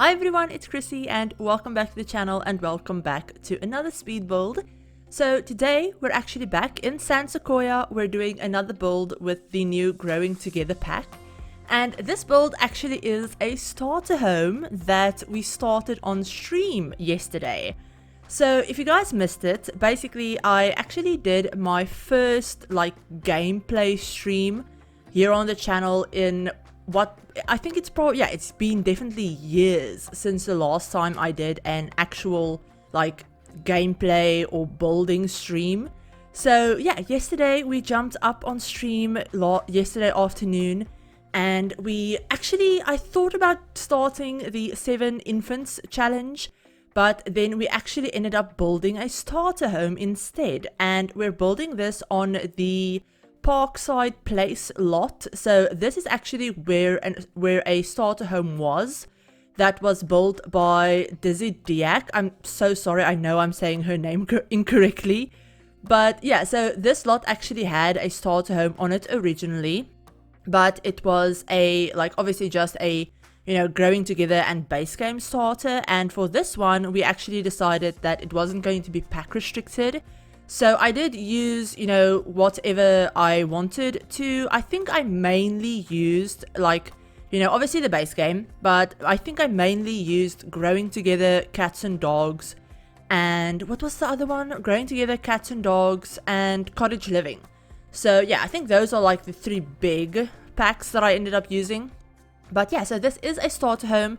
Hi everyone, it's Chrissie and welcome back to the channel and welcome back to another speed build. So today we're actually back in San Sequoia. We're doing another build with the new Growing Together pack. And this build actually is a starter home that we started on stream yesterday. So if you guys missed it, basically I actually did my first gameplay stream here on the channel in what I think it's probably, yeah, it's been definitely years since the last time I did an actual gameplay or building stream. So yeah, yesterday we jumped up on stream yesterday afternoon, and I thought about starting the 7 infants challenge, but then we actually ended up building a starter home instead, and we're building this on the Parkside place lot. So this is actually where a starter home was that was built by Dizzy Diak. I'm so sorry, I know I'm saying her name incorrectly, but yeah, so this lot actually had a starter home on it originally, but it was obviously just a growing together and base game starter. And for this one we actually decided that it wasn't going to be pack restricted. So I did use, whatever I wanted to. I think I mainly used, obviously the base game, but I think I mainly used Growing Together, Cats and Dogs, and what was the other one? Growing Together, Cats and Dogs, and Cottage Living. So yeah, I think those are the 3 big packs that I ended up using. But yeah, so this is a starter home.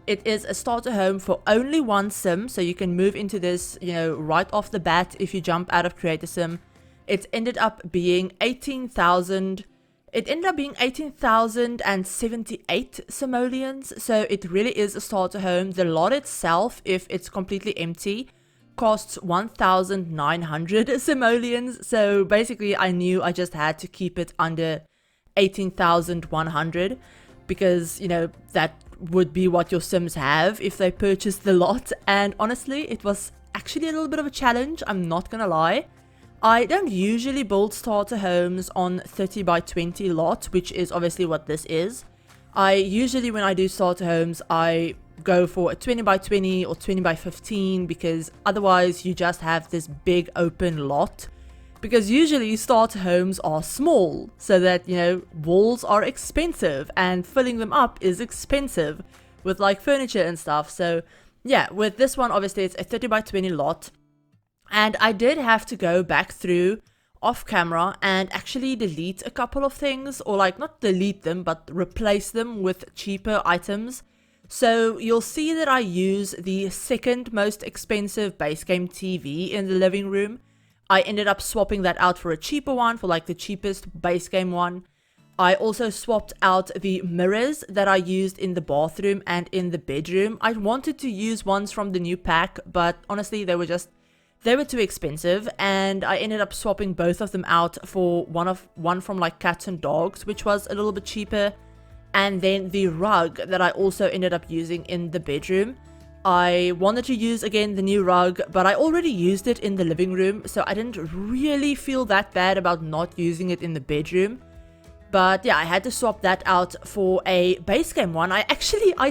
It is a starter home for only 1 sim, so you can move into this, right off the bat if you jump out of Create a Sim. It ended up being 18,000. It ended up being 18,078 simoleons, so it really is a starter home. The lot itself, if it's completely empty, costs 1,900 simoleons. So basically, I knew I just had to keep it under 18,100 because, that would be what your sims have if they purchase the lot. And honestly, it was actually a little bit of a challenge, I'm not gonna lie. I don't usually build starter homes on 30 by 20 lot, which is obviously what this is. I usually, when I do starter homes, I go for a 20 by 20 or 20 by 15, because otherwise you just have this big open lot. Because usually starter homes are small, so that, walls are expensive and filling them up is expensive with furniture and stuff. So yeah, with this one, obviously it's a 30 by 20 lot. And I did have to go back through off camera and actually delete a couple of things, or not delete them, but replace them with cheaper items. So you'll see that I use the second most expensive base game TV in the living room. I ended up swapping that out for a cheaper one, for the cheapest base game one. I also swapped out the mirrors that I used in the bathroom and in the bedroom. I wanted to use ones from the new pack, but honestly they were too expensive, and I ended up swapping both of them out for one from Cats and Dogs, which was a little bit cheaper. And then the rug that I also ended up using in the bedroom. I wanted to use again the new rug, but I already used it in the living room, so I didn't really feel that bad about not using it in the bedroom. But yeah, I had to swap that out for a base game one. I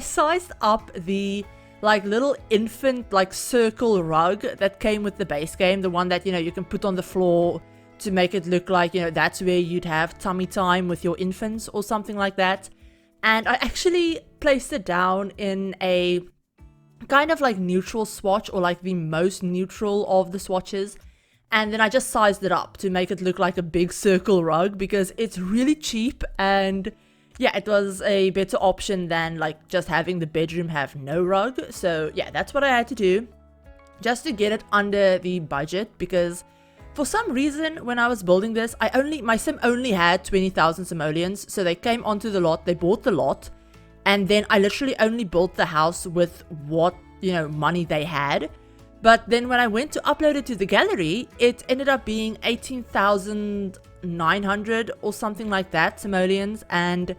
sized up the little infant circle rug that came with the base game, the one that you can put on the floor to make it look like that's where you'd have tummy time with your infants or something like that. And I actually placed it down in a kind of neutral swatch, or the most neutral of the swatches, and then I just sized it up to make it look like a big circle rug, because it's really cheap. And yeah, it was a better option than just having the bedroom have no rug. So yeah, that's what I had to do just to get it under the budget, because for some reason when I was building this, my sim only had 20,000 simoleons, so they came onto the lot, they bought the lot. And then I literally only built the house with what, money they had. But then when I went to upload it to the gallery, it ended up being 18,900 or something like that simoleons. And,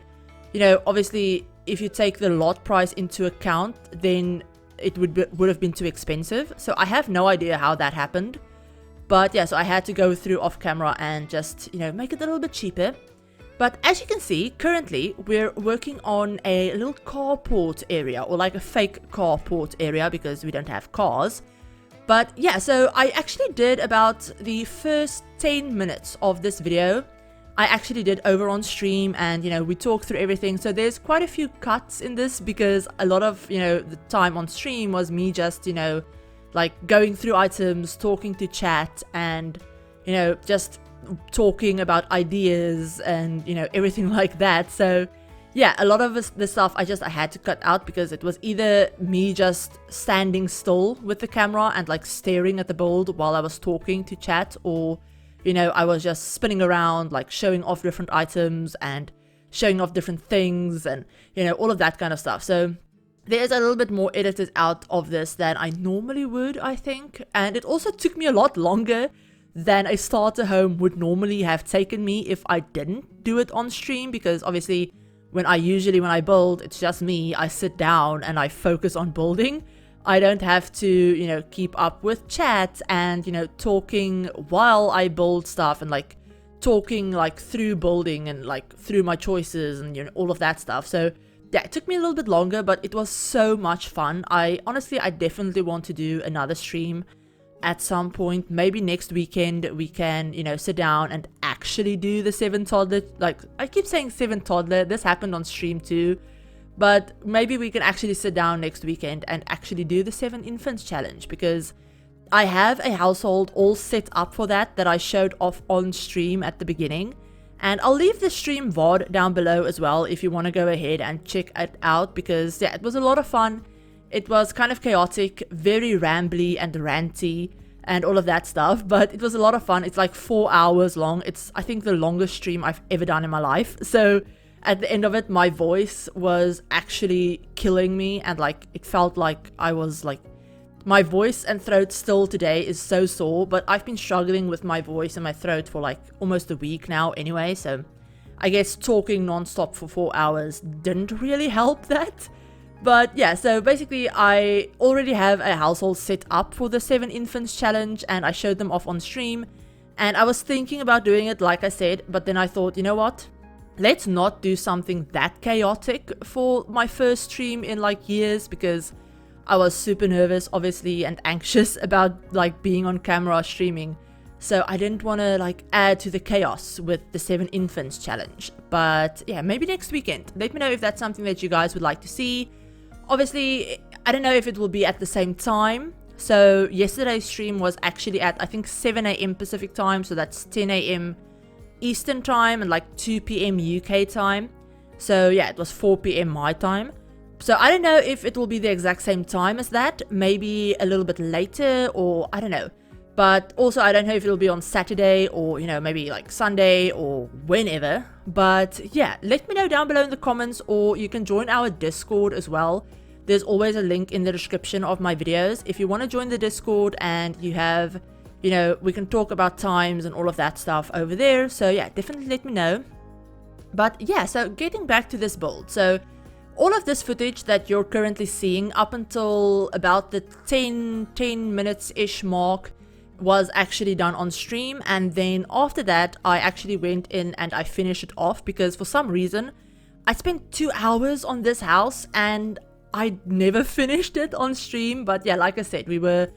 obviously, if you take the lot price into account, then it would have been too expensive. So I have no idea how that happened. But yeah, so I had to go through off camera and just, make it a little bit cheaper. But as you can see, currently we're working on a little carport area, or like a fake carport area because we don't have cars. But yeah, so I actually did about the first 10 minutes of this video. I actually did over on stream, and we talked through everything. So there's quite a few cuts in this because a lot of the time on stream was me just like going through items, talking to chat, and just talking about ideas and everything like that. So yeah, a lot of the stuff I had to cut out because it was either me just standing still with the camera and like staring at the build while I was talking to chat, or I was just spinning around like showing off different items and showing off different things and all of that kind of stuff. So there's a little bit more edited out of this than I normally would, I think. And it also took me a lot longer than a starter home would normally have taken me if I didn't do it on stream, because obviously when I build, it's just me. I sit down and I focus on building. I don't have to keep up with chat and talking while I build stuff, and like talking like through building and like through my choices and all of that stuff. So yeah, it took me a little bit longer, but it was so much fun. I definitely want to do another stream at some point. Maybe next weekend we can sit down and actually do the 7 toddler. Like, I keep saying 7 toddler, this happened on stream too, but maybe we can actually sit down next weekend and actually do the 7 infants challenge, because I have a household all set up for that I showed off on stream at the beginning. And I'll leave the stream VOD down below as well if you want to go ahead and check it out, because yeah, it was a lot of fun. It was kind of chaotic, very rambly and ranty and all of that stuff, but it was a lot of fun. It's like 4 hours long. It's, I think, the longest stream I've ever done in my life. So at the end of it, my voice was actually killing me, and like it felt like I was like, my voice and throat still today is so sore, but I've been struggling with my voice and my throat for like almost a week now anyway, so I guess talking non-stop for 4 hours didn't really help that. But yeah, so basically I already have a household set up for the 7 infants challenge, and I showed them off on stream, and I was thinking about doing it like I said, but then I thought, you know what, let's not do something that chaotic for my first stream in like years, because I was super nervous obviously and anxious about like being on camera streaming. So I didn't want to like add to the chaos with the 7 infants challenge. But yeah, maybe next weekend. Let me know if that's something that you guys would like to see. Obviously, I don't know if it will be at the same time. So yesterday's stream was actually at, I think, 7 a.m. Pacific time. So that's 10 a.m. Eastern time and like 2 p.m. UK time. So yeah, it was 4 p.m. my time. So I don't know if it will be the exact same time as that. Maybe a little bit later, or I don't know. But also I don't know if it'll be on Saturday or, maybe like Sunday or whenever. But yeah, let me know down below in the comments, or you can join our Discord as well. There's always a link in the description of my videos. If you want to join the Discord and you have, we can talk about times and all of that stuff over there. So yeah, definitely let me know. But yeah, so getting back to this build. So all of this footage that you're currently seeing up until about the 10 minutes-ish mark was actually done on stream, and then after that I actually went in and I finished it off, because for some reason I spent 2 hours on this house and I never finished it on stream. But yeah, like I said, we were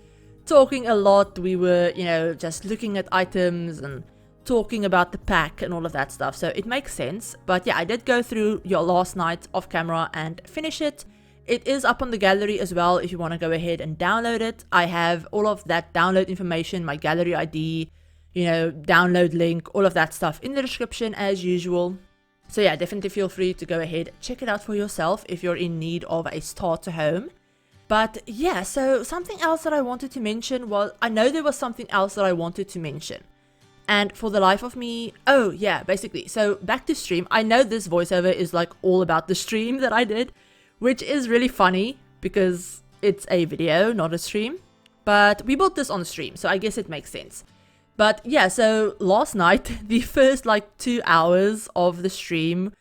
talking a lot, we were just looking at items and talking about the pack and all of that stuff, so it makes sense. But yeah, I did go through your last night off camera and finish it. It is up on the gallery as well if you want to go ahead and download it. I have all of that download information, my gallery ID, download link, all of that stuff in the description as usual. So yeah, definitely feel free to go ahead, check it out for yourself if you're in need of a starter home. But yeah, so something else that I wanted to mention was, I know there was something else that I wanted to mention, and for the life of me, oh yeah, basically, so back to stream. I know this voiceover is like all about the stream that I did, which is really funny because it's a video, not a stream. But we built this on stream, so I guess it makes sense. But yeah, so last night, the first like 2 hours of the stream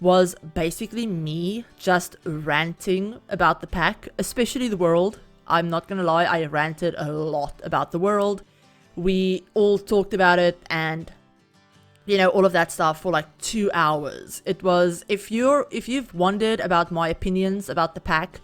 was basically me just ranting about the pack, especially the world. I'm not gonna lie, I ranted a lot about the world. We all talked about it, and you know, all of that stuff for like 2 hours. It was, if you've wondered about my opinions about the pack,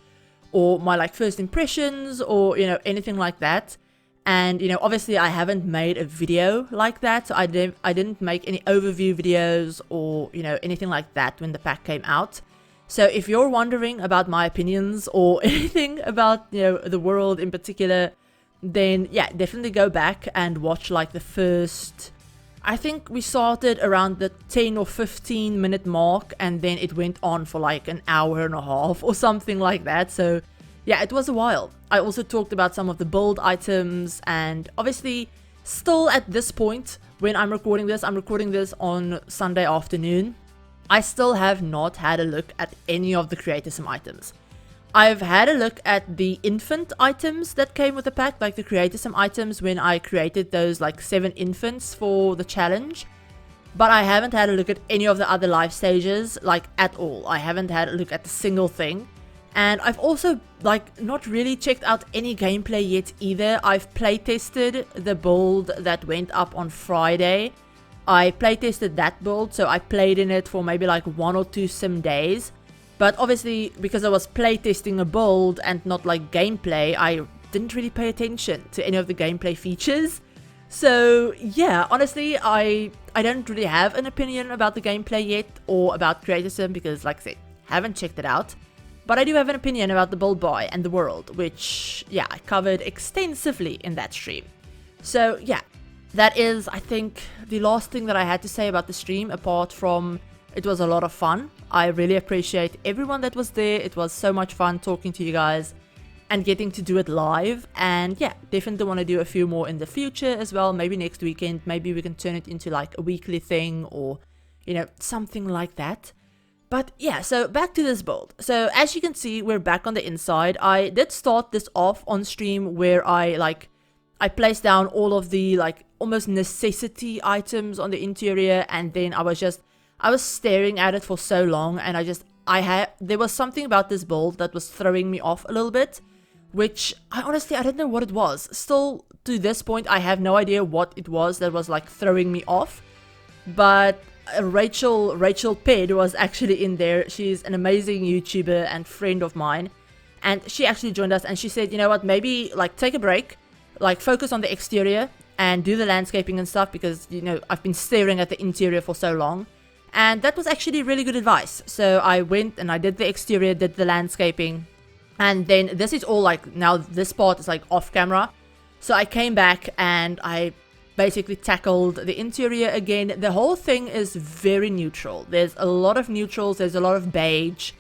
or my like first impressions, or, you know, anything like that, and, you know, obviously I haven't made a video like that, so I didn't make any overview videos or, you know, anything like that when the pack came out. So if you're wondering about my opinions or anything about, you know, the world in particular, then yeah, definitely go back and watch like the first, I think we started around the 10 or 15 minute mark, and then it went on for like an hour and a half or something like that. So yeah, it was a while. I also talked about some of the build items, and obviously still at this point when I'm recording this on Sunday afternoon, I still have not had a look at any of the CreatorSim items. I've had a look at the infant items that came with the pack, like the CreatorSim items when I created those like 7 infants for the challenge. But I haven't had a look at any of the other life stages, like at all. I haven't had a look at a single thing. And I've also like not really checked out any gameplay yet either. I've playtested the build that went up on Friday. I playtested that build, so I played in it for maybe like 1 or 2 sim days. But obviously, because I was playtesting a build and not like gameplay, I didn't really pay attention to any of the gameplay features. So yeah, honestly, I don't really have an opinion about the gameplay yet, or about CreatorSim, because like I said, haven't checked it out. But I do have an opinion about the build buy and the world, which yeah, I covered extensively in that stream. So yeah, that is, I think, the last thing that I had to say about the stream, apart from it was a lot of fun. I really appreciate everyone that was there. It was so much fun talking to you guys and getting to do it live. And yeah, definitely want to do a few more in the future as well. Maybe next weekend, maybe we can turn it into like a weekly thing, or, you know, something like that. But yeah, so back to this build. So as you can see, we're back on the inside. I did start this off on stream where I placed down all of the like almost necessity items on the interior, and then I was staring at it for so long, and there was something about this build that was throwing me off a little bit, which I don't know what it was. Still to this point, I have no idea what it was that was like throwing me off. But Rachel Ped was actually in there. She's an amazing YouTuber and friend of mine, and she actually joined us, and she said, you know what, maybe like take a break, like focus on the exterior and do the landscaping and stuff, because, you know, I've been staring at the interior for so long. And that was actually really good advice. So I went and I did the exterior, did the landscaping, and then this is all like, now this part is like off camera. So I came back and I basically tackled the interior again. The whole thing is very neutral. There's a lot of neutrals, there's a lot of beige,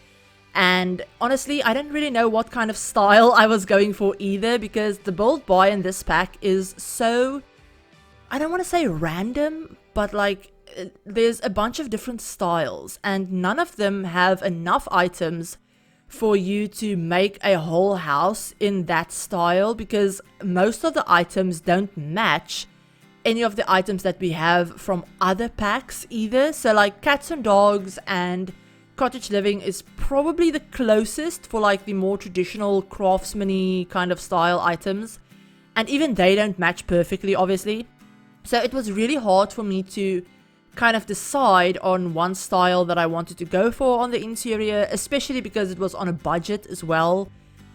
and honestly, I didn't really know what kind of style I was going for either, because the build buy in this pack is so, I don't want to say random, but like there's a bunch of different styles, and none of them have enough items for you to make a whole house in that style, because most of the items don't match any of the items that we have from other packs either. So like cats and dogs and cottage living is probably the closest for like the more traditional craftsman-y kind of style items, and even they don't match perfectly, obviously. So it was really hard for me to kind of decide on one style that I wanted to go for on the interior, especially because it was on a budget as well.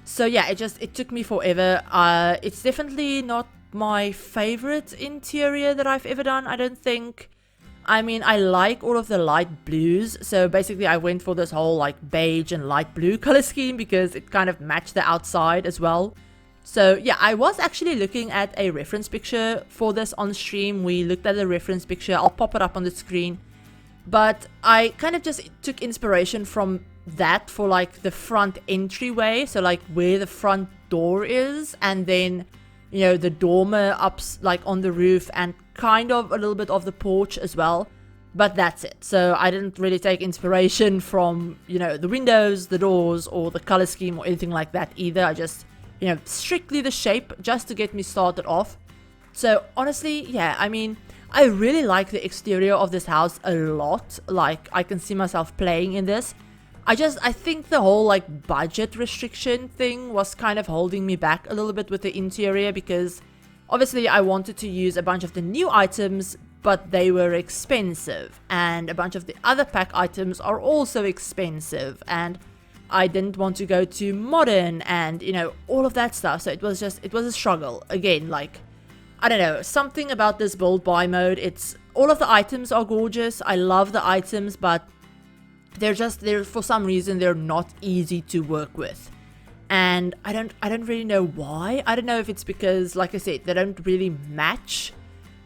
So yeah, it took me forever. It's definitely not my favorite interior that I've ever done, I don't think. I mean, I like all of the light blues, so basically I went for this whole like beige and light blue color scheme because it kind of matched the outside as well. So yeah, I was actually looking at a reference picture for this on stream. We looked at the reference picture, I'll pop it up on the screen. But I kind of just took inspiration from that for like the front entryway, so like where the front door is, and then, you know, the dormer up like on the roof, and kind of a little bit of the porch as well. But that's it. So I didn't really take inspiration from, you know, the windows, the doors, or the color scheme or anything like that either. I just, you know, strictly the shape just to get me started off. So honestly, yeah, I mean, I really like the exterior of this house a lot. Like, I can see myself playing in this. I think the whole like budget restriction thing was kind of holding me back a little bit with the interior, because obviously I wanted to use a bunch of the new items, but they were expensive, and a bunch of the other pack items are also expensive, and I didn't want to go to modern and, you know, all of that stuff. So it was a struggle. Again, like, I don't know, something about this build buy mode, it's, all of the items are gorgeous. I love the items, but they're for some reason, they're not easy to work with. And I don't really know why. I don't know if it's because, like I said, they don't really match,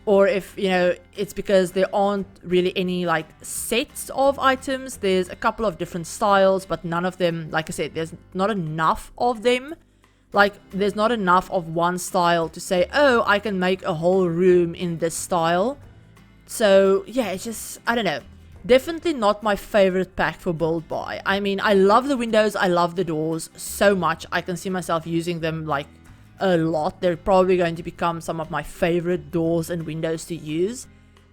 or if, you know, it's because there aren't really any like sets of items. There's a couple of different styles, but none of them, like I said, there's not enough of them. Like, there's not enough of one style to say, oh, I can make a whole room in this style. So yeah, it's just, I don't know. Definitely not my favorite pack for build buy. I mean, I love the windows, I love the doors so much. I can see myself using them like a lot. They're probably going to become some of my favorite doors and windows to use.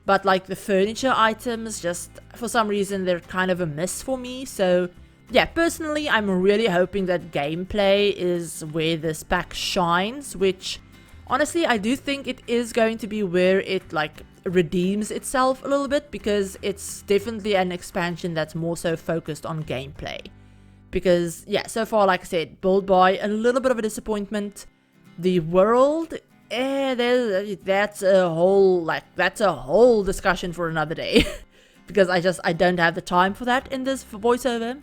But like the furniture items, just for some reason, they're kind of a miss for me. So yeah, personally, I'm really hoping that gameplay is where this pack shines, which honestly, I do think it is going to be where it like redeems itself a little bit, because it's definitely an expansion that's more so focused on gameplay. Because yeah, so far, like I said, build buy, a little bit of a disappointment. The world, that's a whole discussion for another day. Because I don't have the time for that in this voiceover.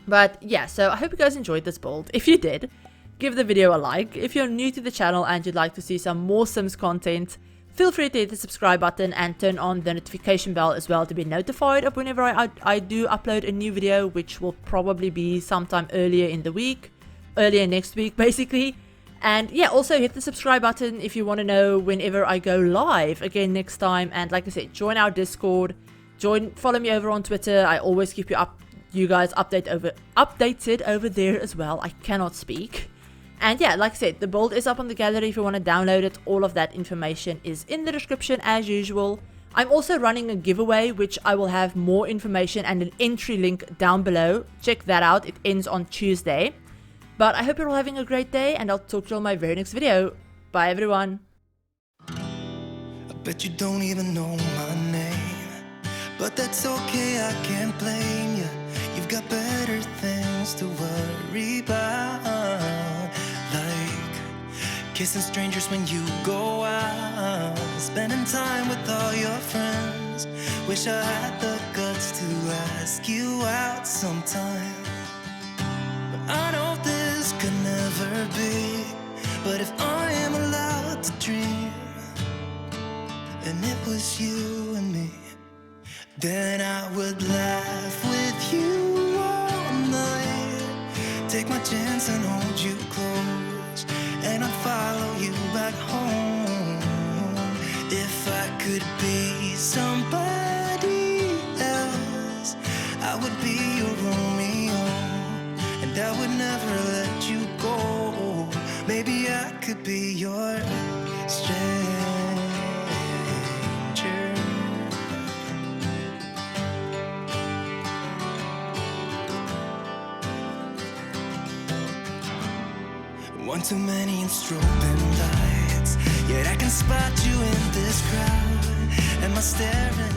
But yeah, so I hope you guys enjoyed this build. If you did, give the video a like. If you're new to the channel and you'd like to see some more Sims content, feel free to hit the subscribe button and turn on the notification bell as well to be notified of whenever I do upload a new video, which will probably be sometime earlier in the week, earlier next week basically. And yeah, also hit the subscribe button if you want to know whenever I go live again next time. And like I said, join our Discord, follow me over on Twitter. I always keep you guys updated over there as well. I cannot speak. And yeah, like I said, the build is up on the gallery if you want to download it. All of that information is in the description as usual. I'm also running a giveaway, which I will have more information and an entry link down below. Check that out. It ends on Tuesday. But I hope you're all having a great day, and I'll talk to you on my very next video. Bye everyone. I bet you don't even know my name, but that's okay, I can't blame you. You've got better things to worry about, like kissing strangers when you go out, spending time with all your friends. Wish I had the guts to ask you out sometime, but I know this could never be. But if I am allowed to dream, and it was you and me, then I would laugh with you all night, take my chance and hold you close, and I'd follow you back home. If I could be somebody else, I would be your Romeo, and I would never let you go. Maybe I could be your stranger. One too many and strobing lights, yet I can spot you in this crowd, and my staring